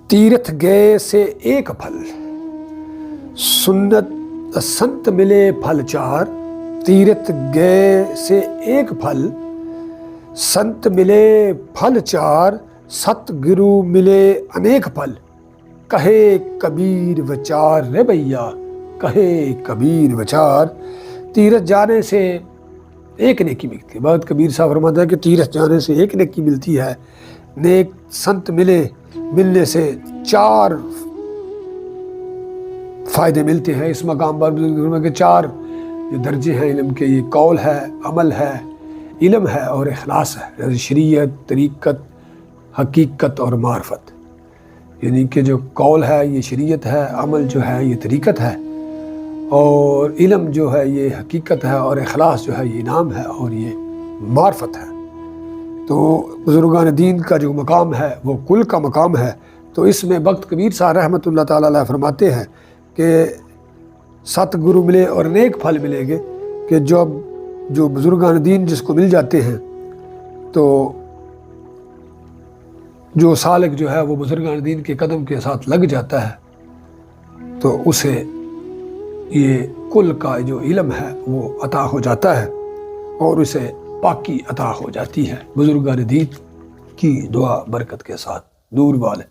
تیرتھ گئے سے ایک پھل، سنت سنت ملے پھل چار۔ تیرتھ گئے سے ایک پھل، سنت ملے پھل چار۔ ست گرو ملے انیک پھل، کہے کبیر وچار رے بھیا، کہے کبیر وچار۔ تیرتھ جانے سے ایک نیکی ملتی ہے۔ بہت کبیر صاحب فرماتا ہے کہ تیرتھ جانے سے ایک نیکی ملتی ہے، نیک سنت ملنے سے چار فائدے ملتے ہیں۔ اس مقام پر بزرگوں کے چار جو درجے ہیں علم کے، یہ قول ہے، عمل ہے، علم ہے اور اخلاص ہے، یعنی شریعت، طریقت، حقیقت اور معرفت۔ یعنی کہ جو قول ہے یہ شریعت ہے، عمل جو ہے یہ طریقت ہے، اور علم جو ہے یہ حقیقت ہے، اور اخلاص جو ہے یہ انعام ہے اور یہ معرفت ہے۔ تو بزرگان دین کا جو مقام ہے وہ کل کا مقام ہے۔ تو اس میں بخت کبیر صاحب رحمۃ اللہ تعالیٰ علیہ فرماتے ہیں کہ ست گرو ملے اور نیک پھل ملیں گے، کہ جو بزرگان دین جس کو مل جاتے ہیں، تو جو سالک جو ہے وہ بزرگان دین کے قدم کے ساتھ لگ جاتا ہے، تو اسے یہ کل کا جو علم ہے وہ عطا ہو جاتا ہے اور اسے پاکی عطا ہو جاتی ہے، بزرگان دین کی دعا برکت کے ساتھ۔ نور والے